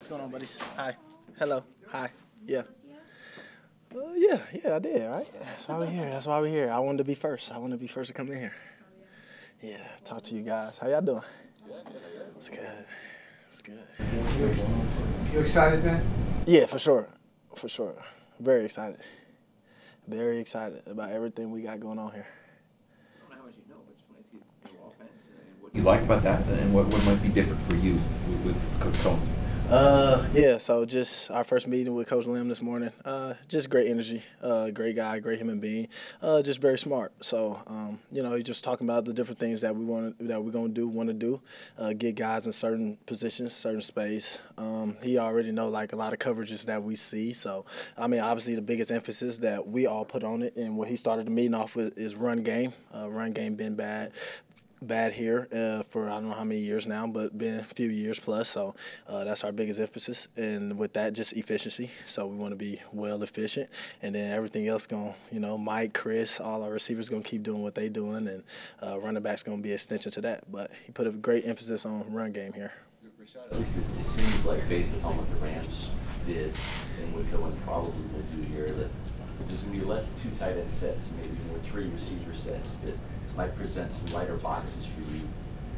What's going on, buddies? Hi. Hello. Hi. Yeah. Yeah, I did, right? That's why we're here. That's why we're here. I wanted to be first. I wanted to be first to come in here. Yeah, talk to you guys. How y'all doing? It's good. It's good. You excited, Ben? Yeah, for sure. For sure. Very excited. Very excited about everything we got going on here. I don't know how much you know, but just want to see your offense and what you like about that and what might be different for you with Coach Coen. Yeah, so just our first meeting with Coach Liam this morning. Just great energy, great guy, great human being, just very smart. So, he's just talking about the different things that want to do, get guys in certain positions, certain space. He already know like a lot of coverages that we see. So, I mean, obviously the biggest emphasis that we all put on it, and what he started the meeting off with is run game. Run game been bad here for I don't know how many years now, but been a few years plus. So that's our biggest emphasis, and with that, just efficiency. So we want to be well efficient, and then everything else Mike, Chris, all our receivers gonna keep doing what they doing, and running backs gonna be an extension to that. But he put a great emphasis on run game here. Rachaad, at least it seems like based upon what the Rams did and what Coen probably will do here, that there's going to be less two tight end sets, maybe more three receiver sets that might present some lighter boxes for you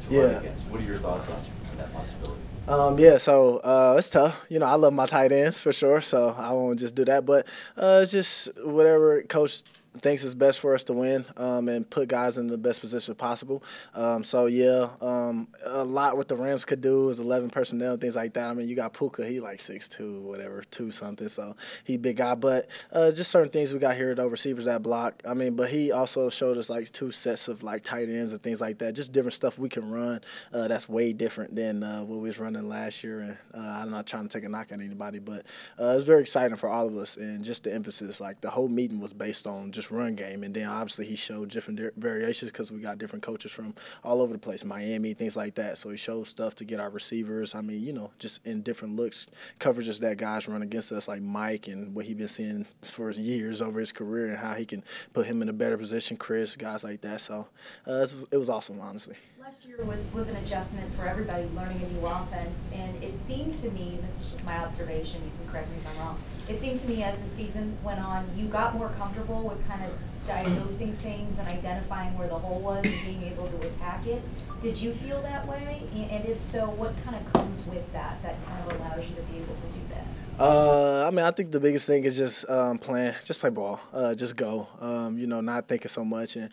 to run against. What are your thoughts on that possibility? So it's tough. I love my tight ends for sure, so I won't just do that. But it's just whatever Coach thinks is best for us to win and put guys in the best position possible. A lot what the Rams could do is 11 personnel, things like that. I mean, you got Puka, he like 6'2", whatever, 2 something, so he big guy. But just certain things we got here, though, receivers that block. I mean, but he also showed us like 2 sets of like tight ends and things like that, just different stuff we can run that's way different than what we was running last year. And I'm not trying to take a knock at anybody, but it was very exciting for all of us. And just the emphasis, like the whole meeting was based on just run game, and then obviously he showed different variations because we got different coaches from all over the place, Miami, things like that. So he showed stuff to get our receivers. I mean, just in different looks, coverages that guys run against us, like Mike, and what he's been seeing for years over his career, and how he can put him in a better position. Chris, guys like that. So it was awesome, honestly. Last year was an adjustment for everybody learning a new offense, and it seemed to me, and this is just my observation, you can correct me if I'm wrong, it seemed to me as the season went on, you got more comfortable with kind of diagnosing things and identifying where the hole was and being able to attack it. Did you feel that way? And if so, what kind of comes with that kind of allows you to be able to do that? I think the biggest thing is just play ball, just go, not thinking so much, and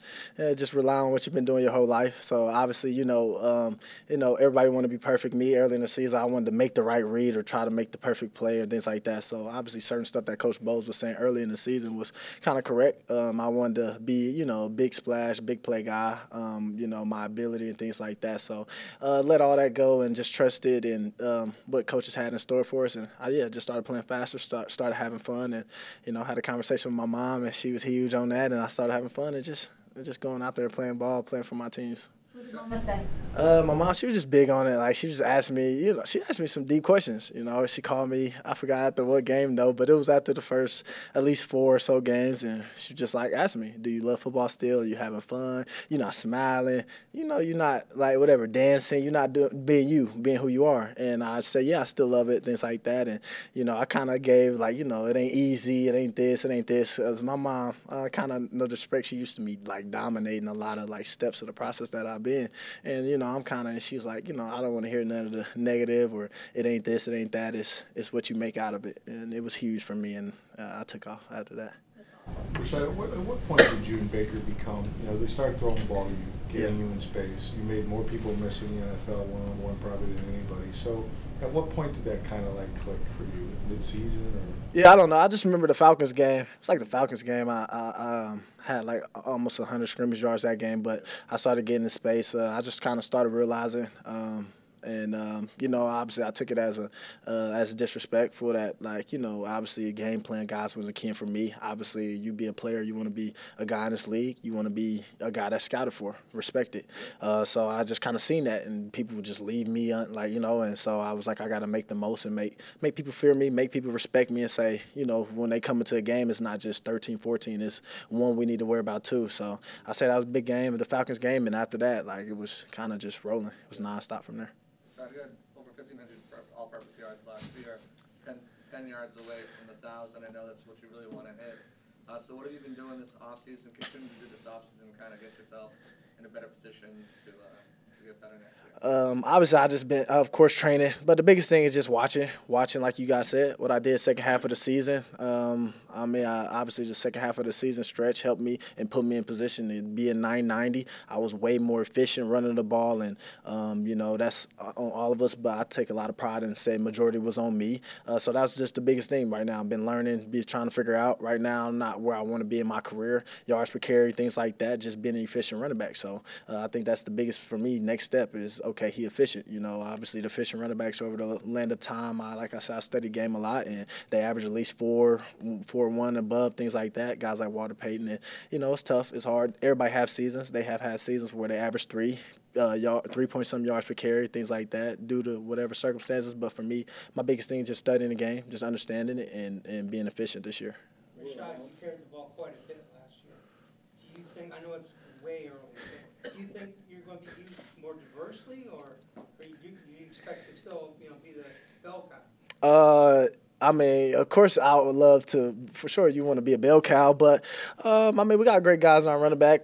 just rely on what you've been doing your whole life. So obviously, everybody want to be perfect. Me, early in the season, I wanted to make the right read or try to make the perfect play or things like that. So obviously, certain stuff that Coach Bowles was saying early in the season was kind of correct. I wanted to be, a big splash, big play guy, my ability and things like that. So let all that go and just trust it and what coaches had in store for us. And just started playing faster, started having fun, and had a conversation with my mom, and she was huge on that, and I started having fun and just going out there playing ball, playing for my teams. What did Mama say? My mom, she was just big on it. Like, she just asked me, she asked me some deep questions. She called me, I forgot after what game though, but it was after the first at least 4 or so games, and she just like asked me, do you love football still? Are you having fun? You're not smiling? You're not like whatever dancing? You're not being who you are? And I said, yeah, I still love it, things like that. And I kind of gave like, it ain't easy, it ain't this, As my mom, kind of no disrespect, she used to be like dominating a lot of like steps of the process that I've been. And, I'm kind of, and she was like, I don't want to hear none of the negative or it ain't this, it ain't that. It's what you make out of it. And it was huge for me, and I took off after that. Rachaad, at what point did you and Baker become, they started throwing the ball to you, getting you in space. You made more people miss in the NFL one-on-one probably than anybody. So at what point did that kind of like click for you? Mid-season or? Yeah, I don't know. I just remember the Falcons game. It's like the Falcons game. I had like almost 100 scrimmage yards that game, but I started getting in space. I just kind of started realizing obviously I took it as a disrespectful that, like, obviously a game plan guys was a key for me. Obviously, you be a player, you want to be a guy in this league, you want to be a guy that's scouted for, respected. So I just kind of seen that, and people would just leave me, and so I was like, I got to make the most and make people fear me, make people respect me, and say, when they come into a game, it's not just 13-14, it's one we need to worry about too. So I said that was a big game, the Falcons game, and after that, like, it was kind of just rolling. It was nonstop from there. Sounds good. Over 1,500 all all-purpose yards last year, 10 yards away from the 1,000. I know that's what you really want to hit. So what have you been doing this offseason, continue to do this offseason, and kind of get yourself in a better position to get better next year? Obviously, I just been, of course, training. But the biggest thing is just watching like you guys said, what I did second half of the season. Obviously, the second half of the season stretch helped me and put me in position to be in 990. I was way more efficient running the ball, and, that's on all of us. But I take a lot of pride and say majority was on me. So that's just the biggest thing right now. I've been learning, trying to figure out. Right now, I'm not where I want to be in my career, yards per carry, things like that, just being an efficient running back. So I think that's the biggest for me. Next step is, okay, he efficient. Obviously the efficient running backs over the land of time, like I said, I study the game a lot, and they average at least 4.1 above, things like that. Guys like Walter Payton, and, it's tough. It's hard. Everybody have seasons. They have had seasons where they average 3-point-some yards per carry, things like that, due to whatever circumstances. But for me, my biggest thing is just studying the game, just understanding it, and being efficient this year. Rachaad, you carried the ball quite a bit last year. Do you think, I know it's way early, but do you think you're going to be used more diversely, or do you expect to still, be the bell cow? Of course, I would love to, for sure, you want to be a bell cow, but, we got great guys on our running back.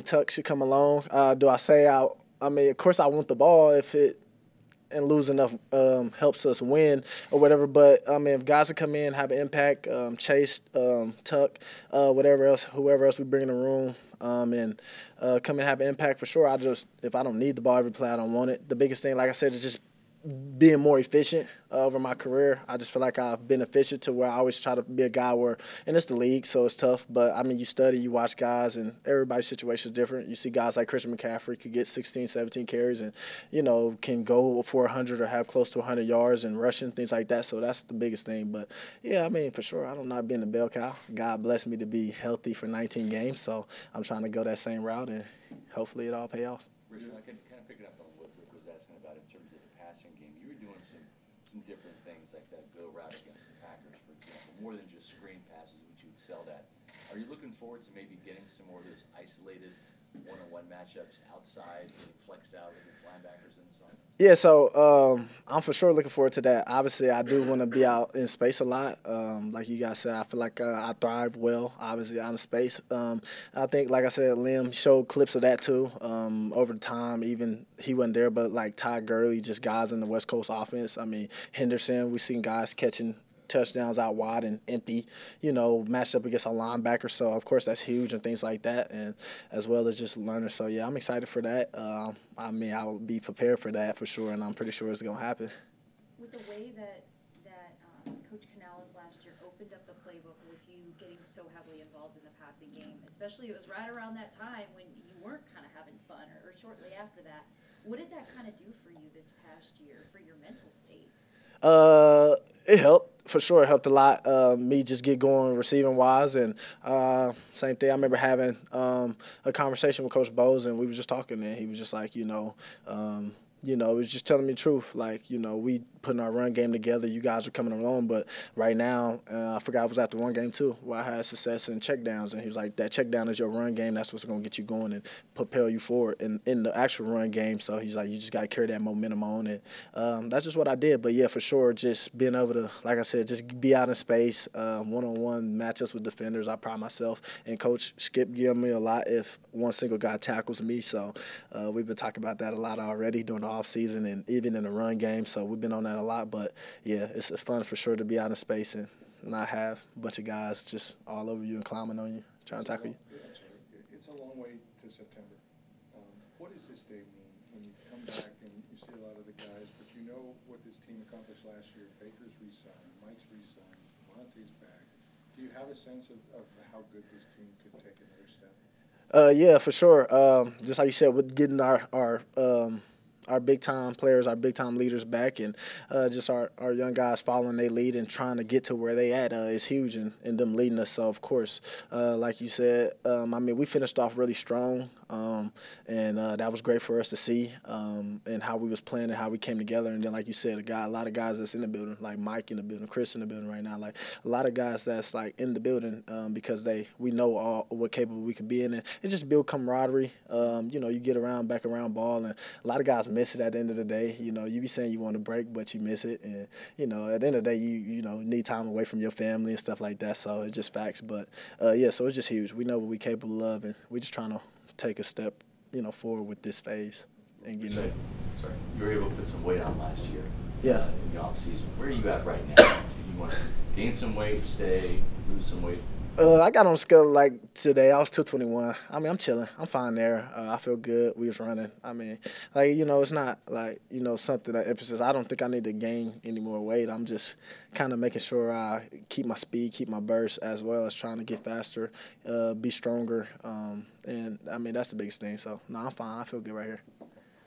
Tuck should come along. Do I say of course, I want the ball if it and lose enough helps us win or whatever. But, if guys that come in, have an impact, Chase, Tuck, whoever else we bring in the room, and come and have an impact for sure. If I don't need the ball every play, I don't want it. The biggest thing, like I said, is just being more efficient over my career. I just feel like I've been efficient to where I always try to be a guy and it's the league, so it's tough. But, you study, you watch guys, and everybody's situation is different. You see guys like Christian McCaffrey could get 16, 17 carries and, can go for 100 or have close to 100 yards and rushing, things like that. So that's the biggest thing. But, yeah, for sure, I don't not being a bell cow. God blessed me to be healthy for 19 games, so I'm trying to go that same route, and hopefully it all pay off. Richard, I can kind of pick it up on what Rick was asking about in terms of the passing game. You were doing some different things like that go route against the Packers, for example, more than just screen passes, which you excelled at. Are you looking forward to maybe getting some more of those isolated one-on-one matchups outside, getting flexed out against linebackers and so on? Yeah, so I'm for sure looking forward to that. Obviously, I do want to be out in space a lot. Like you guys said, I feel like I thrive well, obviously, out in space. I think, like I said, Liam showed clips of that too over the time. Even he wasn't there, but like Todd Gurley, just guys in the West Coast offense. Henderson, we've seen guys catching touchdowns out wide and empty, matched up against a linebacker. So, of course, that's huge and things like that, and as well as just learning. So, yeah, I'm excited for that. I will be prepared for that for sure, and I'm pretty sure it's going to happen. With the way that Coach Canales last year opened up the playbook with you getting so heavily involved in the passing game, especially it was right around that time when you weren't kind of having fun or shortly after that. What did that kind of do for you this past year, for your mental state? It helped. For sure, it helped a lot. Me just get going receiving-wise, and same thing. I remember having a conversation with Coach Bowes, and we were just talking, and he was just like, he was just telling me the truth. Like, we putting our run game together. You guys are coming along, but right now, I forgot it was after one game too, where I had success in checkdowns, and he was like, that checkdown is your run game. That's what's going to get you going and propel you forward in the actual run game. So he's like, you just got to carry that momentum on, and that's just what I did. But, yeah, for sure, just being able to, like I said, just be out in space, one-on-one matchups with defenders. I pride myself, and Coach Skip giving me a lot if one single guy tackles me. So we've been talking about that a lot already during the offseason and even in the run game. So we've been on that a lot. But, yeah, it's fun for sure to be out in space and not have a bunch of guys just all over you and climbing on you, trying to tackle you. It's a long way to September. What does this day mean when you come back and you see a lot of the guys, but you know what this team accomplished last year? Baker's re-signed, Mike's re-signed, Monte's back. Do you have a sense of how good this team could take another step? Yeah, for sure. Just like you said, with getting our big-time players, our big-time leaders back, and just our young guys following their lead and trying to get to where they at is huge, and them leading us. So, of course, like you said, we finished off really strong, and that was great for us to see, and how we was playing and how we came together. And then, like you said, a lot of guys that's in the building, like Mike in the building, Chris in the building right now, like a lot of guys that's like in the building because we know what capable we could be in, and just build camaraderie. You get back around ball, and a lot of guys miss it at the end of the day. You know, you be saying you want to break, but you miss it. And, you know, at the end of the day, you know, need time away from your family and stuff like that. So it's just facts. But, yeah, so it's just huge. We know what we're capable of, and we're just trying to take a step, you know, forward with this phase. And get Sorry, you were able to put some weight on last year. Yeah. In the off season. Where are you at right now? Do you want to gain some weight, stay, lose some weight? I got on the scale like today. I was 221. I mean, I'm chilling. I'm fine there. I feel good. We was running. I mean, like, you know, it's not like, you know, something that emphasis. I don't think I need to gain any more weight. I'm just kind of making sure I keep my speed, keep my burst, as well as trying to get faster, be stronger. And, I mean, that's the biggest thing. So, no, I'm fine. I feel good right here.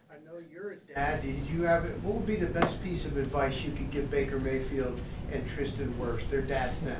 I know you're a dad. Did you have it? What would be the best piece of advice you could give Baker Mayfield and Tristan Wirfs? They're dads now.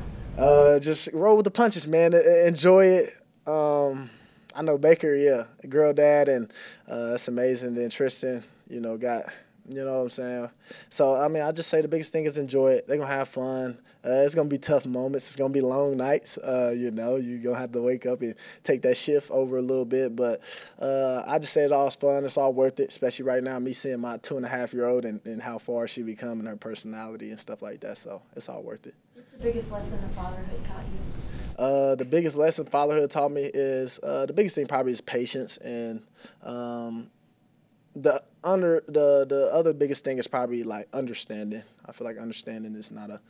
Just roll with the punches, man. Enjoy it. I know Baker, yeah, girl dad, and that's amazing. Then Tristan, you know, you know what I'm saying? So, I mean, I just say the biggest thing is enjoy it. They're going to have fun. It's going to be tough moments. It's going to be long nights. You know, you're going to have to wake up and take that shift over a little bit. But I just say it all's fun. It's all worth it, especially right now, me seeing my 2.5-year-old and how far she become and her personality and stuff like that. So it's all worth it. What's the biggest lesson that fatherhood taught you? The biggest lesson fatherhood taught me is the biggest thing probably is patience, and the other biggest thing is probably like understanding. I feel like understanding is not a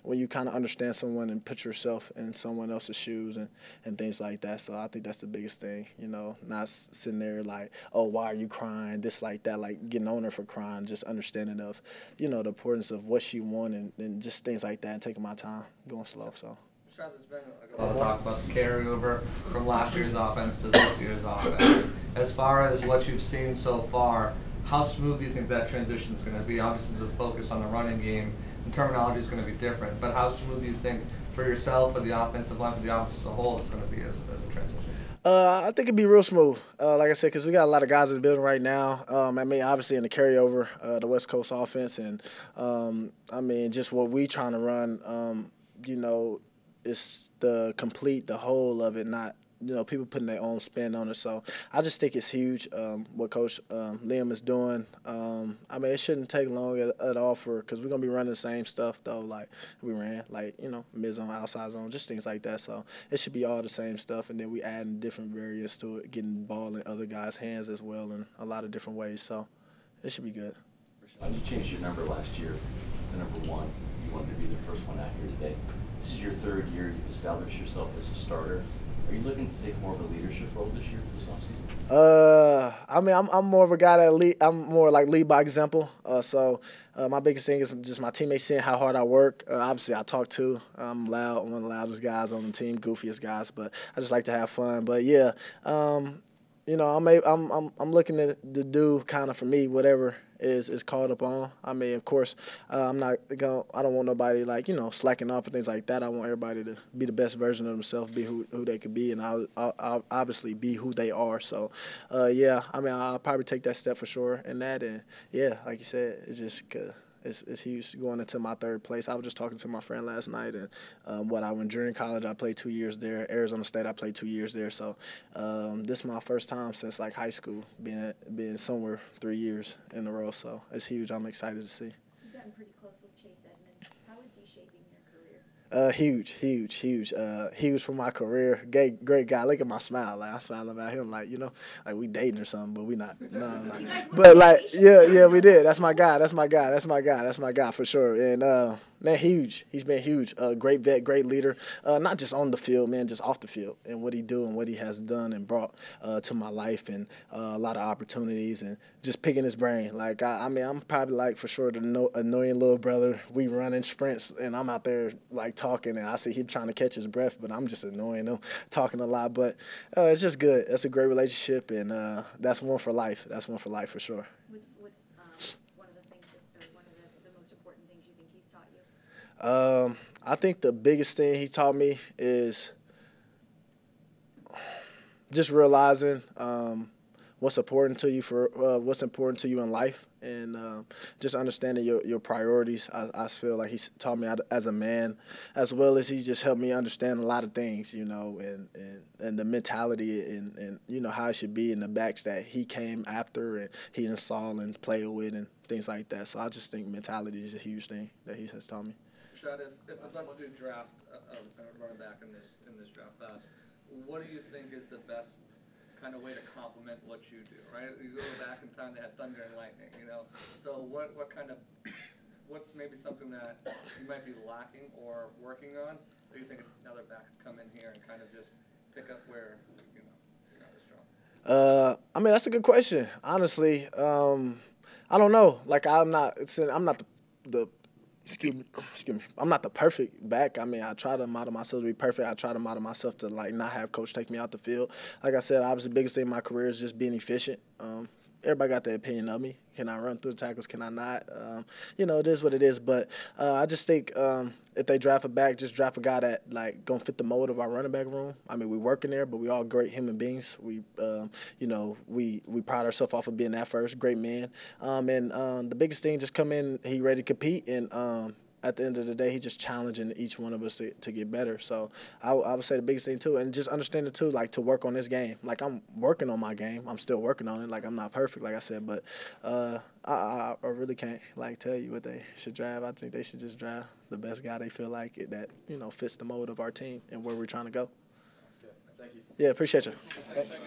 when you kind of understand someone and put yourself in someone else's shoes and things like that. So I think that's the biggest thing, you know, not sitting there like, oh, why are you crying, this, like that, like getting on her for crying, just understanding of, you know, the importance of what she wanted and just things like that, and taking my time, going slow. So. Rachaad, there's been a lot of talk about the carryover from last year's offense to this year's offense. As far as what you've seen so far, how smooth do you think that transition is going to be? Obviously, there's a focus on the running game, and terminology is going to be different. But how smooth do you think for yourself, for the offensive line, for the offense as a whole, it's going to be as a transition? I think it'd be real smooth, like I said, because we got a lot of guys in the building right now. I mean, obviously in the carryover, the West Coast offense, and I mean, just what we trying to run, you know, it's the whole of it, not, you know, people putting their own spin on it. So I just think it's huge what Coach Liam is doing. I mean, it shouldn't take long at all because we're going to be running the same stuff, though, like we ran, like, you know, mid-zone, outside zone, just things like that. So it should be all the same stuff, and then we adding different variants to it, getting the ball in other guys' hands as well in a lot of different ways. So it should be good. Rachaad, you changed your number last year to number 1. You wanted to be the first one out here today. This is your 3rd year. You've established yourself as a starter. Are you looking to take more of a leadership role this year for this offseason? I mean, I'm more of a guy that lead. I'm more like lead by example. So my biggest thing is just my teammates seeing how hard I work. Obviously, I talk too. I'm loud, one of the loudest guys on the team, goofiest guys. But I just like to have fun. But yeah, you know, I'm looking to do kind of for me whatever is called upon. I mean, of course, I don't want nobody like, you know, slacking off and things like that. I want everybody to be the best version of themselves, be who they could be, and I'll obviously be who they are. So, yeah, I mean, I'll probably take that step for sure in that. And yeah, like you said, it's just it's huge going into my 3rd place. I was just talking to my friend last night, and when during college I played 2 years there. Arizona State I played 2 years there. So this is my first time since like high school being somewhere 3 years in a row. So it's huge. I'm excited to see. You've gotten pretty close with Chase Edmonds. How is he shaping your career? Huge for my career. Great guy. Look at my smile. Like I smile about him, like, you know, like we dating or something, but we not. No. But like, yeah, we did. That's my guy for sure. And man, huge. He's been huge. Great vet, great leader. Not just on the field, man, just off the field, and what he do and what he has done and brought to my life, and a lot of opportunities, and just picking his brain. Like I mean, I'm probably like for sure the annoying little brother. We running sprints, and I'm out there like talking, and I see him trying to catch his breath, but I'm just annoying him, talking a lot. But it's just good. That's a great relationship, and that's one for life. That's one for life for sure. What's one of the things one of the most important things you think he's taught you? I think the biggest thing he taught me is just realizing what's important to you what's important to you in life, and just understanding your priorities. I feel like he's taught me as a man, as well as he just helped me understand a lot of things, you know, and the mentality and you know how it should be, in the backs that he came after and he installed and played with and things like that. So I just think mentality is a huge thing that he has taught me. Rachaad, if the Bucs do draft a running back in this draft class, what do you think is the best kind of way to complement what you do, right? You go back in time, they had thunder and lightning, you know. So what's maybe something that you might be lacking or working on, or you think another back could come in here and kind of just pick up where, you know, you're not as strong? I mean, that's a good question. Honestly, I don't know. Like, I'm not the excuse me. I'm not the perfect back. I mean, I try to model myself to be perfect. I try to model myself to, like, not have coach take me out the field. Like I said, obviously the biggest thing in my career is just being efficient. Everybody got their opinion of me. Can I run through the tackles? Can I not? You know, it is what it is. But I just think if they draft a back, just draft a guy that, like, gonna fit the mold of our running back room. I mean, we working there, but we all great human beings. We, you know, we pride ourselves off of being that first great man. And the biggest thing, just come in, he ready to compete, and at the end of the day, he's just challenging each one of us to get better. So I would say the biggest thing, too, and just understanding, too, like, to work on this game. Like, I'm working on my game. I'm still working on it. Like, I'm not perfect, like I said, but I really can't, like, tell you what they should draft. I think they should just draft the best guy they feel like that, you know, fits the mold of our team and where we're trying to go. Thank you. Yeah, appreciate you. Thanks.